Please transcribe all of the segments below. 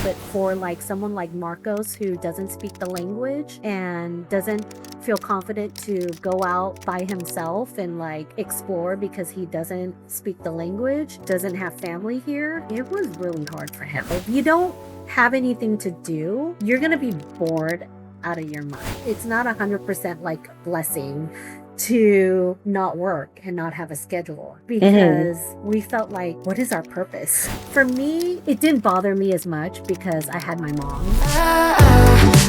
but for like someone like Marcos who doesn't speak the language and doesn't feel confident to go out by himself and like explore because he doesn't speak the language, doesn't have family here, it was really hard for him. If you don't have anything to do, you're gonna be bored out of your mind. It's not 100% like blessing to not work and not have a schedule because we felt like, what is our purpose? For me, it didn't bother me as much because I had my mom.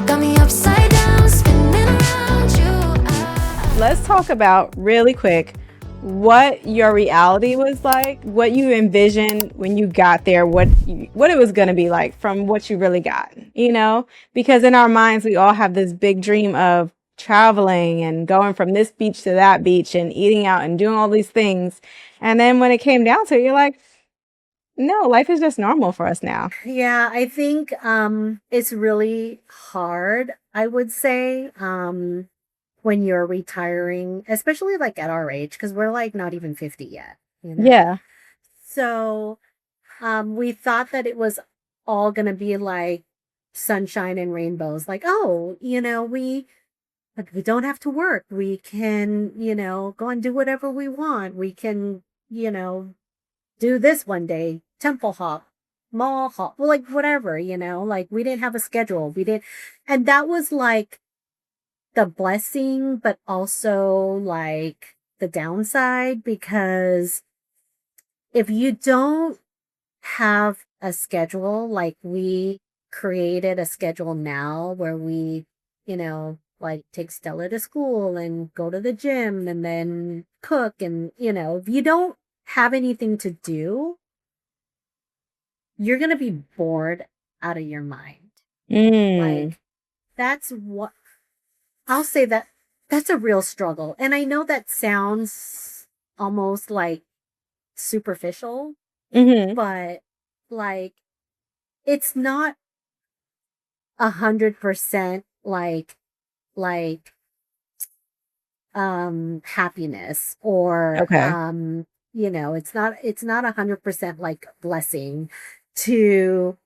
Got me upside down, spinning around you. Let's talk about really quick what your reality was like, what you envisioned when you got there, what it was going to be like from what you really got, because in our minds, we all have this big dream of traveling and going from this beach to that beach and eating out and doing all these things. And then when it came down to it, you're like, no, life is just normal for us now. Yeah, I think it's really hard, I would say, when you're retiring, especially like at our age, because we're like not even 50 yet, Yeah. So we thought that it was all gonna be like sunshine and rainbows, like, oh, we don't have to work. We can, go and do whatever we want. We can, do this one day, temple hop, mall hop, well, like whatever, like we didn't have a schedule. We didn't, and that was like the blessing, but also like the downside because if you don't have a schedule, like we created a schedule now where we, like take Stella to school and go to the gym and then cook. And, if you don't have anything to do, you're going to be bored out of your mind. Like, that's what I'll say that that's a real struggle. And I know that sounds almost like superficial, but like, it's not 100% like happiness or Okay. it's not 100% like blessing to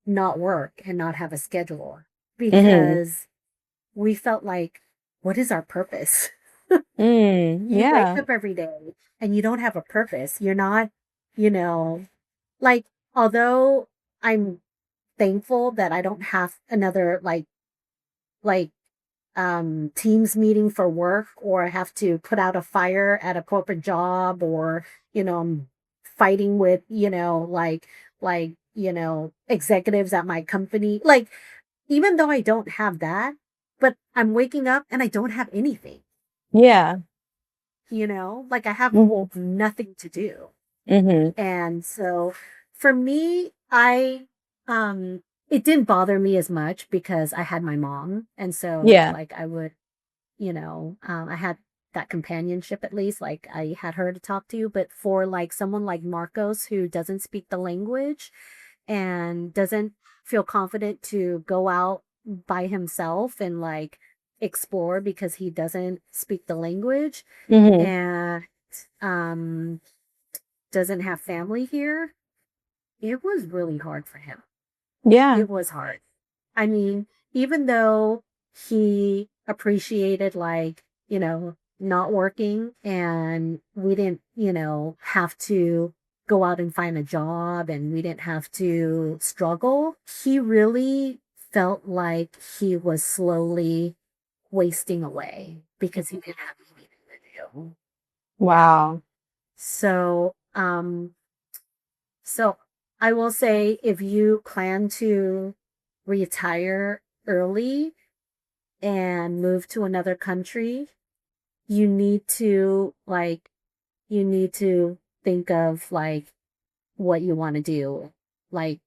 not work and not have a schedule because we felt like, what is our purpose? You wake Yeah. up every day and you don't have a purpose. You're not, you know, like, although I'm thankful that I don't have another like teams meeting for work, or I have to put out a fire at a corporate job, or I'm fighting with executives at my company, like, even though I don't have that, but I'm waking up and I don't have anything, Yeah. like I have nothing to do. And so for me, it didn't bother me as much because I had my mom. And so Yeah. like I would, I had that companionship, at least, like I had her to talk to. But for like someone like Marcos who doesn't speak the language and doesn't feel confident to go out by himself and like explore because he doesn't speak the language and um doesn't have family here, it was really hard for him. Yeah. It was hard. I mean, even though he appreciated, like, not working and we didn't, have to go out and find a job and we didn't have to struggle, he really felt like he was slowly wasting away because he didn't have anything to do. Wow. So, so I will say, if you plan to retire early and move to another country, you need to think of like what you want to do, like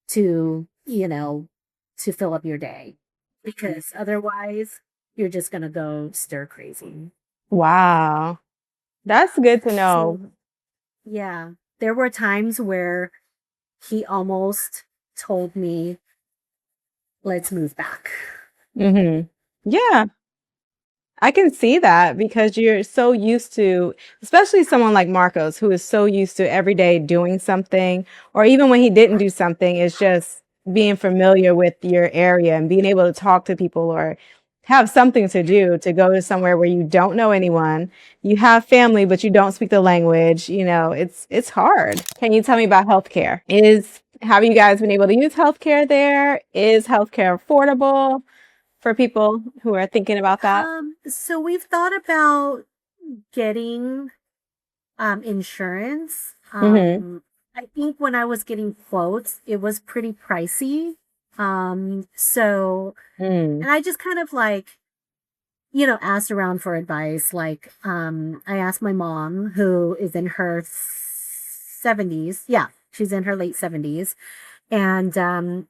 to, to fill up your day, because otherwise you're just going to go stir crazy. Wow. That's good to know. So, yeah, there were times where he almost told me, let's move back. Yeah. I can see that because you're so used to, especially someone like Marcos, who is so used to every day doing something, or even when he didn't do something, it's just being familiar with your area and being able to talk to people or have something to do to go to somewhere where you don't know anyone. You have family, but you don't speak the language. It's hard. Can you tell me about healthcare? Have you guys been able to use healthcare there? Is healthcare affordable for people who are thinking about that? So we've thought about getting insurance. Mm-hmm. I think when I was getting quotes, it was pretty pricey. So Mm. and I just kind of like, asked around for advice. Like, I asked my mom, who is in her 70s. Yeah, she's in her late 70s. And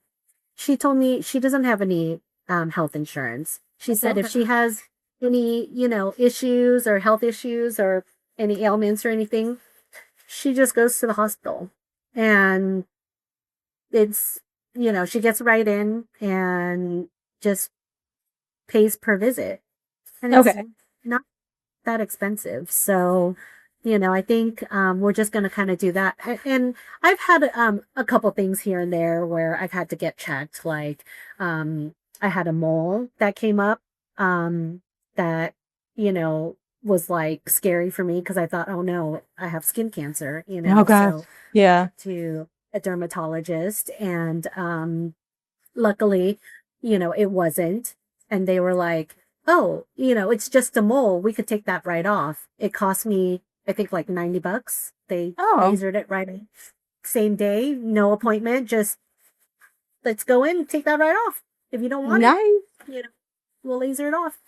she told me she doesn't have any health insurance. She said if she has any, issues or health issues or any ailments or anything, she just goes to the hospital. And it's, she gets right in and just pays per visit. And it's Okay. not that expensive. So, I think we're just going to kind of do that. And I've had a couple things here and there where I've had to get checked. Like, I had a mole that came up that, was like scary for me because I thought, oh no, I have skin cancer, Oh gosh. So Yeah. to a dermatologist. And luckily, it wasn't. And they were like, oh, it's just a mole. We could take that right off. It cost me, I think, like $90. They Oh, lasered it right same day, no appointment. Just let's go in, take that right off. If you don't want it, nice. you know, we'll laser it off.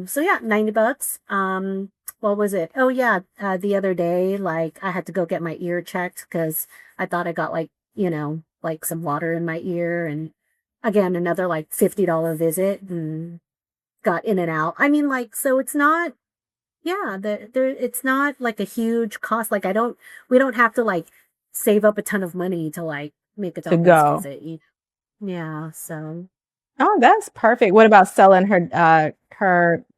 So yeah, $90. What was it? Oh yeah, the other day, like I had to go get my ear checked because I thought I got like, like some water in my ear, and again, another like $50 visit, and got in and out. I mean, like, so it's not, yeah, it's not like a huge cost. Like we don't have to like save up a ton of money to like make a To doctor's go. visit. Yeah, so. Oh, that's perfect. What about selling her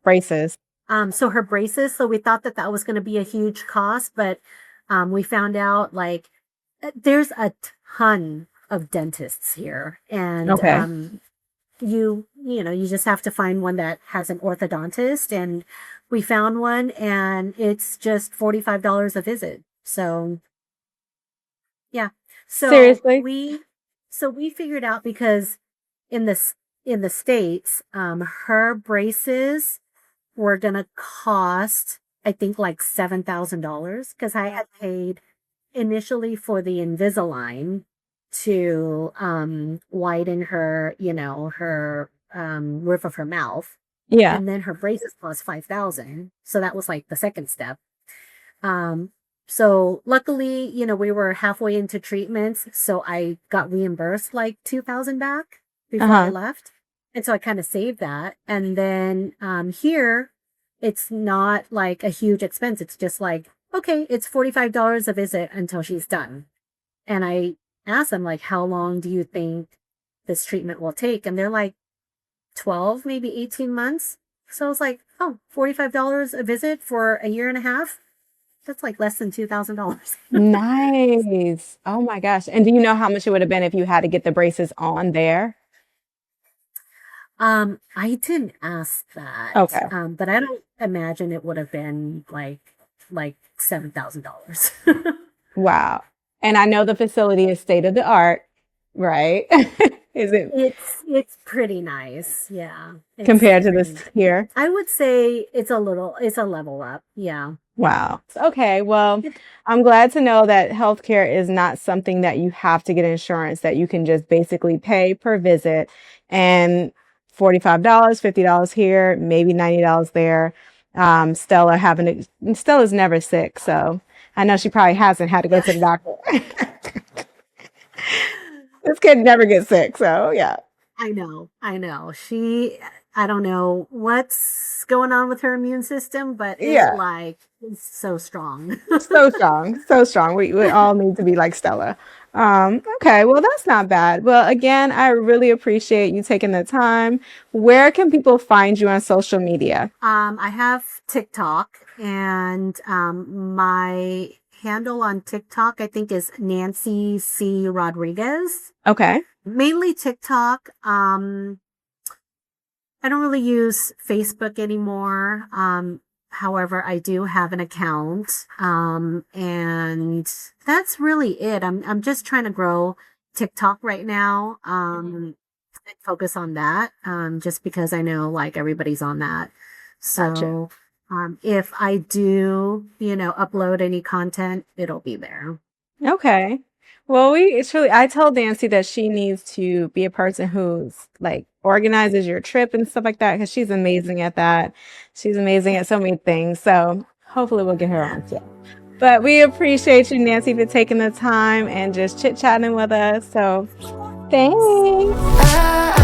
braces? So her braces, so we thought that that was going to be a huge cost, but we found out like there's a ton of dentists here, and Okay. you just have to find one that has an orthodontist, and we found one, and it's just $45 a visit. So yeah, so Seriously? we figured out because in this in the States, her braces were gonna cost, I think, like $7,000 because I had paid initially for the Invisalign to widen her, her roof of her mouth, Yeah. and then her braces cost 5,000. So that was like the second step. Um, so luckily, we were halfway into treatments, so I got reimbursed like 2,000 back before I Uh-huh. left. And so I kind of saved that. And then here it's not like a huge expense. It's just like, okay, it's $45 a visit until she's done. And I asked them like, how long do you think this treatment will take? And they're like 12, maybe 18 months. So I was like, oh, $45 a visit for a year and a half. That's like less than $2,000. Nice. Oh my gosh. And do you know how much it would have been if you had to get the braces on there? I didn't ask that. Okay. But I don't imagine it would have been like $7,000. Wow. And I know the facility is state of the art, right? Is it It's pretty nice. Yeah. It's compared to pretty this nice. here? I would say it's a level up. Yeah. Wow. Okay. Well, I'm glad to know that healthcare is not something that you have to get insurance, that you can just basically pay per visit and $45, $50 here, maybe $90 there. Stella's never sick, so I know she probably hasn't had to go Yeah. to the doctor. This kid never gets sick, so yeah. I know. I know. I don't know what's going on with her immune system, but it Yeah. like is so strong. So strong. So strong. We all need to be like Stella. Okay, well, that's not bad. Well, again, I really appreciate you taking the time. Where can people find you on social media? I have TikTok, and my handle on TikTok, I think, is Nancy C. Rodriguez. Okay. Mainly TikTok. I don't really use Facebook anymore. However, I do have an account. And that's really it. I'm just trying to grow TikTok right now. And focus on that. Just because I know like everybody's on that. Gotcha. So, if I do, upload any content, it'll be there. Okay. Well, it's really, I told Nancy that she needs to be a person who's like organizes your trip and stuff like that because she's amazing at that. She's amazing at so many things. So hopefully we'll get her on too. But we appreciate you, Nancy, for taking the time and just chit-chatting with us. So thanks. I